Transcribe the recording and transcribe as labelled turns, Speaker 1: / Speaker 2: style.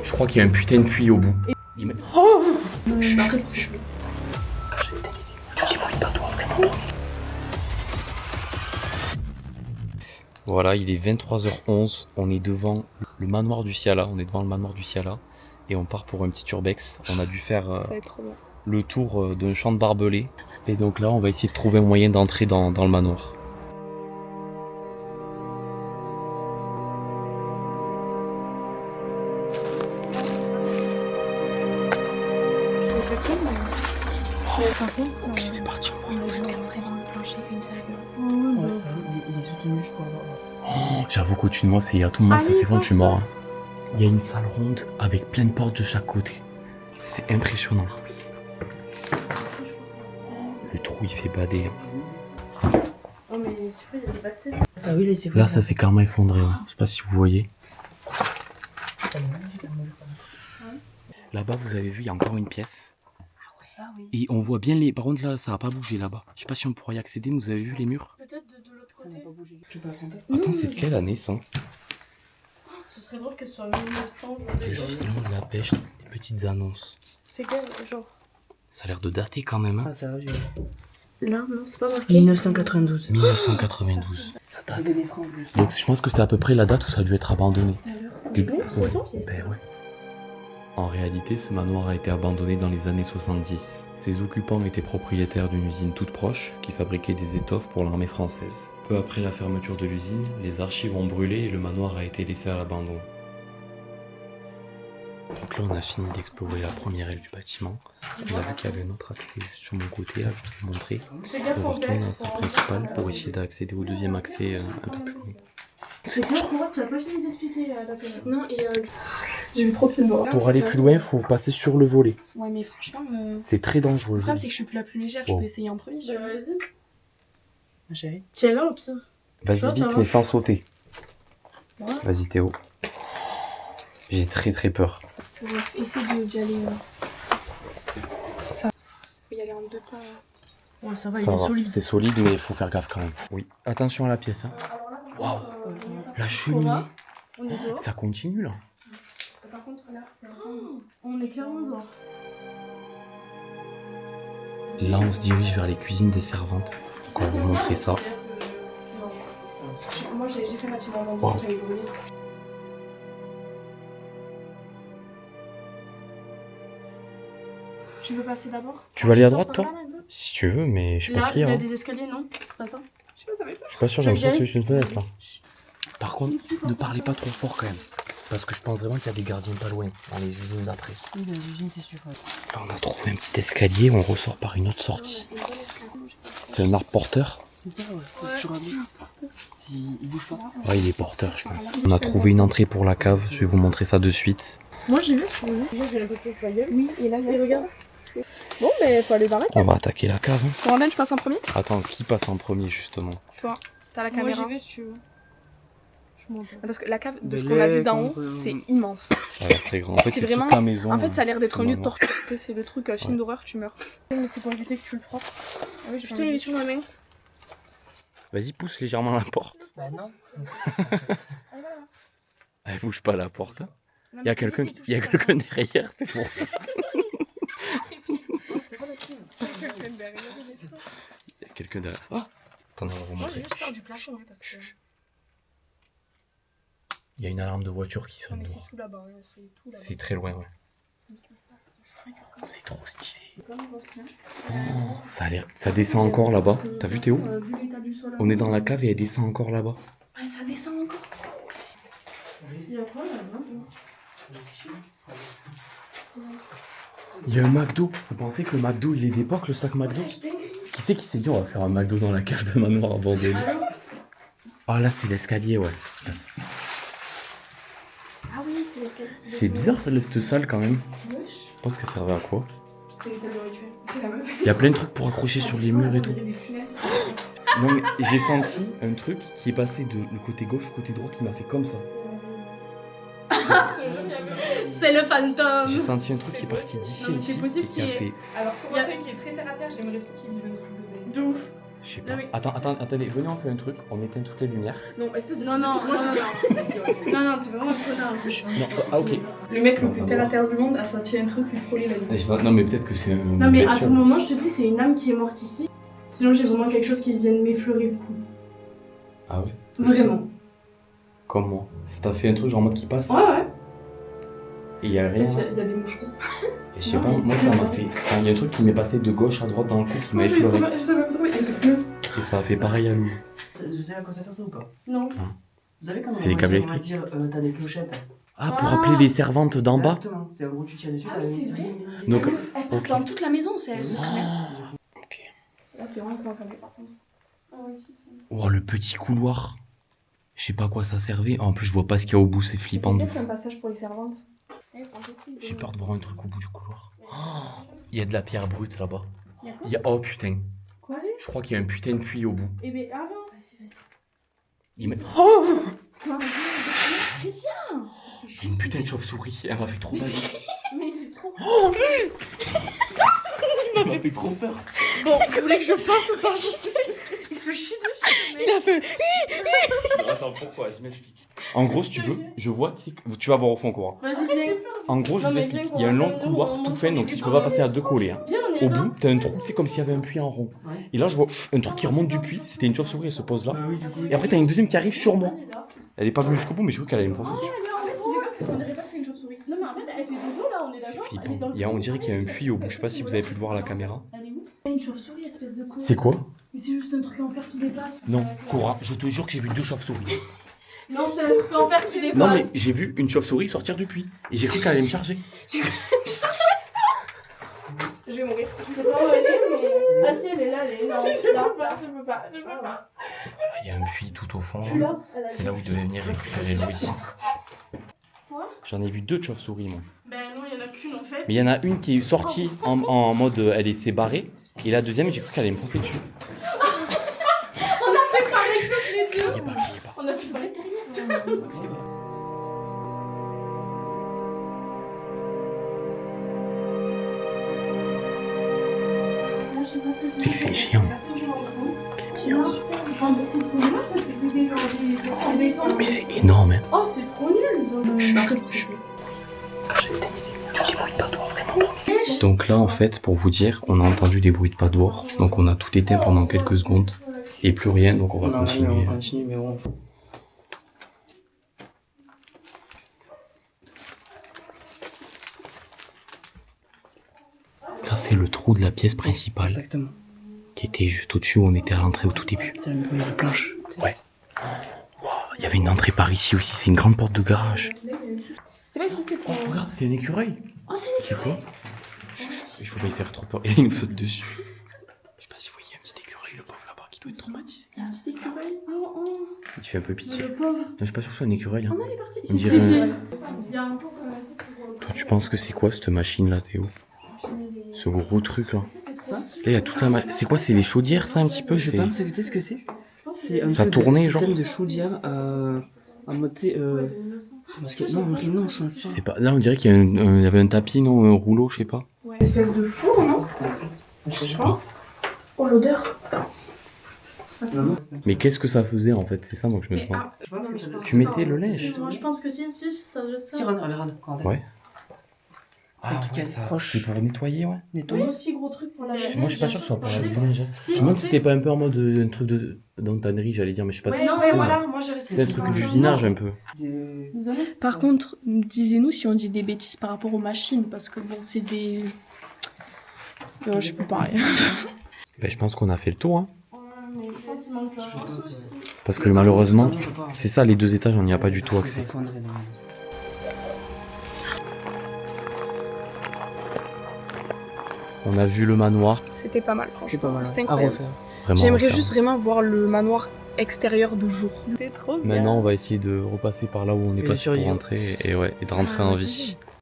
Speaker 1: Je crois qu'il y a un putain de puits au bout. Il met...
Speaker 2: Oh
Speaker 1: Voilà, il est 23h11, on est devant le manoir du Ciala, on est devant le manoir du Ciala et on part pour un petit urbex. On a dû faire le tour d'un champ de barbelés et donc là on va essayer de trouver un moyen d'entrer dans le manoir. Ok, c'est parti, on va rentrer.
Speaker 2: Il est soutenu juste pour avoir.
Speaker 1: Oh, j'avoue qu'au-dessus de moi, c'est à tout moment, ça s'effondre, je suis mort. Hein. Il y a une salle ronde avec plein de portes de chaque côté. C'est impressionnant. Le trou, il fait bader.
Speaker 2: Oh, mais c'est vrai, il y a des bactéries. Ah oui, là, c'est
Speaker 1: Là, ça s'est clairement effondré. Hein. Je sais pas si vous voyez. Là-bas, vous avez vu, il y a encore une pièce.
Speaker 2: Ah oui.
Speaker 1: Et on voit bien les... Par contre, là, ça n'a pas bougé là-bas. Je sais pas si on pourra y accéder, mais vous avez vu les murs?
Speaker 2: Peut-être de l'autre côté. Ça n'a pas bougé. Je sais pas.
Speaker 1: Attends, c'est de quelle année, ça?
Speaker 2: Ce serait drôle qu'elle soit 1900.
Speaker 1: De la pêche, des petites annonces.
Speaker 2: Fais gaffe, genre.
Speaker 1: Ça a l'air de dater quand même, hein?
Speaker 2: Ah, ça va, j'ai... Là, non, c'est pas marqué. 1992.
Speaker 1: 1992. Ça date.
Speaker 2: Des francs en plus.
Speaker 1: Donc je pense que c'est à peu près la date où ça a dû être abandonné.
Speaker 2: C'est autant?
Speaker 1: Ben ouais. En réalité, ce manoir a été abandonné dans les années 70. Ses occupants étaient propriétaires d'une usine toute proche qui fabriquait des étoffes pour l'armée française. Peu après la fermeture de l'usine, les archives ont brûlé et le manoir a été laissé à l'abandon. Donc là, on a fini d'explorer la première aile du bâtiment. On a vu qu'il y avait un autre accès juste sur mon côté, là, je vous ai montré. On va retourner dans la salle principale pour essayer d'accéder au deuxième accès un peu plus loin.
Speaker 2: C'est ça, je crois que tu n'as pas fini d'expliquer la période. Non, et j'ai vu trop de films d'horreur.
Speaker 1: Pour aller plus loin, il faut passer sur le volet.
Speaker 2: Ouais, mais franchement.
Speaker 1: C'est très dangereux.
Speaker 2: Le problème, c'est que je suis plus la plus légère, je peux essayer en premier. Bah, vas-y.
Speaker 3: Ma chérie.
Speaker 2: Tiens là au pire.
Speaker 1: Vas-y vite, mais sans sauter.
Speaker 2: Ouais.
Speaker 1: Vas-y Théo. J'ai très très peur.
Speaker 2: Essaye d'y aller. Ça. Faut y aller en deux pas. Ouais, ça va, il est solide.
Speaker 1: C'est solide, mais il faut faire gaffe quand même. Oui. Attention à la pièce. Hein. Waouh. La cheminée. Ça continue là.
Speaker 2: Par contre, là, on est clairement dehors.
Speaker 1: Là, on se dirige vers les cuisines des servantes. Donc, on va vous montrer ça.
Speaker 2: Moi, j'ai fait ma team avant de avec Bruce. Tu veux passer d'abord?
Speaker 1: Tu vas aller à droite, toi? Si tu veux, mais je sais pas ce qu'il y a.
Speaker 2: Il y a des escaliers, non? C'est pas ça? Je sais pas, ça va pas.
Speaker 1: Je suis pas sûr, j'ai l'impression que c'est juste une fenêtre là. Par contre, ne parlez pas trop fort quand même. Parce que je pense vraiment qu'il y a des gardiens pas loin, dans les usines d'après.
Speaker 3: Oui, dans les usines, c'est sûr.
Speaker 1: Là, on a trouvé un petit escalier, on ressort par une autre sortie. C'est un arbre porteur?
Speaker 3: C'est ça, ouais. C'est toujours un il bouge pas.
Speaker 1: Ouais, il est porteur, je pense. On a trouvé une entrée pour la cave, je vais vous montrer ça de suite.
Speaker 2: Moi, j'ai vu, j'ai un peu plus sur la gueule. Oui, et là, il regarde. Bon, mais faut aller dans la cave.
Speaker 1: On va attaquer la cave. Hein.
Speaker 2: Randall, je passe en premier?
Speaker 1: Attends, qui passe en premier justement?
Speaker 2: Toi, t'as la caméra. Moi, j'y vais si tu veux. Parce que la cave, de ce
Speaker 3: De
Speaker 2: qu'on a vu d'en
Speaker 3: lait,
Speaker 2: haut, c'est immense.
Speaker 1: Ça a l'air très grand. En fait, c'est
Speaker 2: vraiment...
Speaker 1: toute la maison.
Speaker 2: En fait, ça a l'air d'être un lieu de
Speaker 1: manoir.
Speaker 2: torture. Tu sais, c'est le truc film d'horreur, tu meurs. Mais c'est pour éviter que tu le frappes. Ah oui, putain, il est sur ma main.
Speaker 1: Vas-y, pousse légèrement la porte.
Speaker 3: Bah non.
Speaker 1: Elle bouge pas la porte. Hein. Il y a quelqu'un derrière, c'est pour ça. Il y a quelqu'un derrière. Oh, attends, on va vous
Speaker 2: Moi, j'ai
Speaker 1: montrer.
Speaker 2: juste peur du plafond. Parce que...
Speaker 1: Il y a une alarme de voiture qui sonne.
Speaker 2: mais c'est tout là-bas.
Speaker 1: C'est très loin, ouais. C'est trop stylé. Oh, ça descend encore là-bas. T'as vu Théo? On est dans la cave et elle descend encore là-bas.
Speaker 2: Ah, ça descend encore. Il y a quoi là-bas?
Speaker 1: Il y a un McDo. Vous pensez que le McDo il est d'époque, le sac McDo? Qui c'est qui s'est dit on va faire un McDo dans la cave de manoir abandonné? Ah là c'est l'escalier, ouais. Là,
Speaker 2: ah oui, c'est l'escalier.
Speaker 1: c'est bizarre cette salle quand même. Je pense qu'elle servait à quoi? Il y a plein de trucs pour accrocher sur les murs et tout. Non mais j'ai senti un truc qui est passé de le côté gauche au côté droit qui m'a fait comme ça.
Speaker 2: C'est le fantôme.
Speaker 1: J'ai senti un truc qui est parti d'ici à ici
Speaker 2: possible
Speaker 1: et qui a fait...
Speaker 2: Alors pour quelqu'un qui est très terre à terre, j'aimerais trop qu'il vive un truc de ouf.
Speaker 1: Je sais pas.
Speaker 2: Non, mais-
Speaker 1: Attendez, venez, on fait un truc, on éteint toutes les lumières.
Speaker 2: Non, espèce de.
Speaker 4: Non, non, moi je. Non, non, t'es vraiment un connard en plus.
Speaker 1: Non, ah ok.
Speaker 2: Le mec le plus terre à terre du monde a sorti un truc lui frôler la vie.
Speaker 1: Non, mais peut-être que c'est un.
Speaker 2: Non, mais à tout moment, je te dis, c'est une âme qui est morte ici. Sinon, j'ai vraiment quelque chose qui vient de m'effleurer le cou.
Speaker 1: Ah ouais?
Speaker 2: Vraiment.
Speaker 1: Comment? Ça t'a fait un truc genre en mode qui passe?
Speaker 2: Ouais, ouais.
Speaker 1: Et y a rien.
Speaker 2: Il y a des moucherons.
Speaker 1: Et je sais pas, moi ça m'a fait. Il y a un truc qui m'est passé de gauche à droite dans le cou qui m'a effleuré.
Speaker 2: Je savais pas trop, il fait bleu.
Speaker 1: Et ça a fait pareil à lui.
Speaker 3: Vous savez à quoi ça sert ça ou pas?
Speaker 2: Non.
Speaker 3: Vous savez comment
Speaker 1: C'est les câbles
Speaker 3: on va dire t'as des clochettes?
Speaker 1: Ah, pour appeler les servantes d'en bas?
Speaker 3: Exactement, c'est en gros tu tires dessus,
Speaker 2: Ah
Speaker 3: t'as
Speaker 2: oui,
Speaker 3: une-
Speaker 2: c'est vrai.
Speaker 1: Donc,
Speaker 2: Elle passe
Speaker 1: ok.
Speaker 2: dans toute la maison, c'est elle se
Speaker 3: Ah.
Speaker 2: met.
Speaker 1: Ok.
Speaker 2: Là, c'est vraiment pas encadré par contre. Ah oui, si, c'est.
Speaker 1: Oh, le petit couloir. Je sais pas à quoi ça servait. En plus, je vois pas ce qu'il y a au bout, c'est flippant. de
Speaker 2: Peut-être
Speaker 1: fou.
Speaker 2: un passage pour les servantes.
Speaker 1: J'ai peur de voir un truc au bout du couloir. Oh, il y a de la pierre brute là-bas.
Speaker 2: Il y a quoi?
Speaker 1: Il y a... Oh putain.
Speaker 2: Quoi, allez?
Speaker 1: Je crois qu'il y a un putain de puits au bout.
Speaker 2: Eh ben, avant. Vas-y, vas-y.
Speaker 1: Il met... Oh,
Speaker 2: Quoi? Christian!
Speaker 1: il y a une putain de chauve-souris. Elle m'a fait trop peur.
Speaker 2: Mais il est trop.
Speaker 1: Oh, il m'a fait trop peur.
Speaker 4: Bon, vous voulez que je passe ou pas? Il se chie dessus.
Speaker 2: Il a fait.
Speaker 1: Attends, pourquoi? Je m'explique. En gros, si tu veux, je vois, tu vas voir au fond quoi.
Speaker 4: Vas-y, viens.
Speaker 1: En gros, je
Speaker 4: Non,
Speaker 1: vous
Speaker 4: mais
Speaker 1: explique.
Speaker 4: viens,
Speaker 1: Il y a un long
Speaker 4: qu'on
Speaker 1: couloir
Speaker 4: va-
Speaker 1: tout fait, donc tu peux pas passer à deux collés. Hein.
Speaker 4: Viens, on est
Speaker 1: Au
Speaker 4: là.
Speaker 1: bout, t'as un trou, c'est comme s'il y avait un puits en rond.
Speaker 3: Ouais.
Speaker 1: Et là, je vois un truc qui remonte du puits. C'était une chauve-souris, elle se pose là.
Speaker 3: Bah oui, du coup.
Speaker 1: Et après, t'as une deuxième qui arrive sur moi. Elle est pas venue jusqu'au bout, mais je crois qu'elle allait me foncer dessus.
Speaker 2: En fait, il fait peur parce qu'on dirait pas que c'est une chauve-souris. Non, mais en fait, elle fait dodo là, on est
Speaker 1: C'est
Speaker 2: d'accord. Elle est
Speaker 1: flippant.
Speaker 2: dans le
Speaker 1: On
Speaker 2: trou.
Speaker 1: dirait qu'il y a un puits au bout. Je sais pas si vous avez pu le voir à la caméra.
Speaker 2: Elle est où? Une chauve-souris, espèce de con.
Speaker 1: C'est quoi?
Speaker 2: Mais c'est juste un truc en fer qui dépasse.
Speaker 1: Non, Cora, je te jure que j'ai vu deux chauves-souris.
Speaker 2: Non, c'est un truc en fer qui dépasse.
Speaker 1: Non, mais j'ai vu une chauve-souris sortir du puits. Et j'ai cru qu'elle allait me charger.
Speaker 2: Je vais mourir. Je sais pas où elle est, mais. Ah si, elle est là, elle est là. Je peux pas, je peux pas, je peux pas.
Speaker 1: Il y a un puits tout au fond.
Speaker 2: Je suis là. Elle a
Speaker 1: C'est là où il devait venir récupérer Louis.
Speaker 2: Quoi?
Speaker 1: J'en ai vu deux de chauves-souris, moi.
Speaker 4: Ben non, il y en a qu'une en fait.
Speaker 1: Mais il y en a une qui est sortie en mode elle s'est barrée. Et la deuxième, j'ai cru qu'elle allait me foncer dessus.
Speaker 4: On a fait ça avec toutes les deux.
Speaker 1: Criez pas, criez pas.
Speaker 4: On a fait ça.
Speaker 1: C'est que c'est chiant. Qu'est-ce qu'il y a? Mais c'est énorme, hein.
Speaker 2: Oh, c'est trop nul.
Speaker 1: Donc là, en fait, pour vous dire, on a entendu des bruits de pas dehors. Donc on a tout éteint pendant quelques secondes. Et plus rien, donc on va continuer.
Speaker 3: On continue, mais bon.
Speaker 1: Ça, c'est le trou de la pièce principale.
Speaker 3: Exactement.
Speaker 1: Qui était juste au-dessus où on était à l'entrée au tout début.
Speaker 3: C'est la même planche.
Speaker 1: Ouais. Wow, il y avait une entrée par ici aussi. C'est une grande porte de garage.
Speaker 2: C'est pas le truc, c'est
Speaker 1: Oh, regarde, c'est un écureuil.
Speaker 2: Oh, c'est
Speaker 1: C'est quoi? Il faut pas y faire trop peur. Il nous saute dessus. Je sais pas si vous voyez un petit écureuil, le pauvre là-bas, qui doit être traumatisé.
Speaker 2: Il y a un petit écureuil. Oh, oh.
Speaker 1: Il fait un peu pitié.
Speaker 2: Le pauvre.
Speaker 1: Non, je suis pas sûr que ce soit un écureuil. Hein.
Speaker 2: On est parti.
Speaker 1: On
Speaker 2: Si,
Speaker 1: dirait
Speaker 2: si, si.
Speaker 1: un-
Speaker 2: Il y a un pauvre.
Speaker 1: Toi, tu penses que c'est quoi cette machine là, Théo? Ce gros truc là.
Speaker 3: Ça
Speaker 1: Là, il y a toute la C'est quoi? C'est les chaudières, ça, un petit peu?
Speaker 3: Je
Speaker 1: C'est...
Speaker 3: sais pas ce que c'est. C'est un
Speaker 1: Ça
Speaker 3: peu
Speaker 1: tournait,
Speaker 3: de
Speaker 1: genre
Speaker 3: système de chaudière en mode, tu sais, parce que non, en vrai, non, je pense
Speaker 1: Je
Speaker 3: pas.
Speaker 1: sais pas. Là, on dirait qu'il y, a il y avait un tapis, non? Un rouleau, je sais pas.
Speaker 2: Ouais. Espèce de four, non?
Speaker 1: Je sais pas.
Speaker 2: Oh, l'odeur.
Speaker 3: Non,
Speaker 1: Mais qu'est-ce que ça faisait en fait? C'est ça, donc je me
Speaker 2: Mais,
Speaker 1: demande.
Speaker 3: je pense que ça doit-
Speaker 1: Tu mettais le linge?
Speaker 2: Moi, je pense que si, ça doit ça.
Speaker 3: Si, regarde.
Speaker 1: Ouais.
Speaker 3: C'est un truc qui est proche.
Speaker 1: C'est pour nettoyer, ouais.
Speaker 2: Oui,
Speaker 3: Nettoyer.
Speaker 2: aussi gros truc pour la.
Speaker 1: Moi, je suis pas sûr que ce soit pour la
Speaker 2: Si,
Speaker 1: lingette.
Speaker 2: si,
Speaker 1: Je me demande
Speaker 2: si.
Speaker 1: si c'était pas un peu en mode un truc de d'antannerie, j'allais dire, mais je sais pas.
Speaker 2: Ouais,
Speaker 1: si
Speaker 2: non,
Speaker 1: c'est,
Speaker 2: ouais, voilà, moi j'ai
Speaker 1: C'est un truc d'usinage un peu.
Speaker 2: Par contre, disez-nous si on dit des bêtises par rapport aux machines, parce que bon, c'est des. Non, je peux parler.
Speaker 1: Ben, je pense qu'on a fait le tour, hein.
Speaker 2: Mais je pense qu'il manque
Speaker 3: Je pense, ouais.
Speaker 1: Parce que malheureusement,
Speaker 3: Je sais pas.
Speaker 1: c'est ça, les deux étages, on n'y a pas du tout
Speaker 3: Ça
Speaker 1: accès.
Speaker 3: s'effondrait dans la-
Speaker 1: On a vu le manoir,
Speaker 2: C'était pas mal,
Speaker 3: C'est
Speaker 2: franchement.
Speaker 3: pas mal.
Speaker 2: C'était
Speaker 3: À
Speaker 2: incroyable.
Speaker 3: refaire.
Speaker 1: vraiment.
Speaker 2: J'aimerais
Speaker 1: refaire.
Speaker 2: juste vraiment voir le manoir extérieur de jour. C'était trop bien.
Speaker 1: Maintenant, on va essayer de repasser par là où on est
Speaker 3: Et
Speaker 1: passé pour
Speaker 3: survivre.
Speaker 1: rentrer et, ouais, et de rentrer en vie.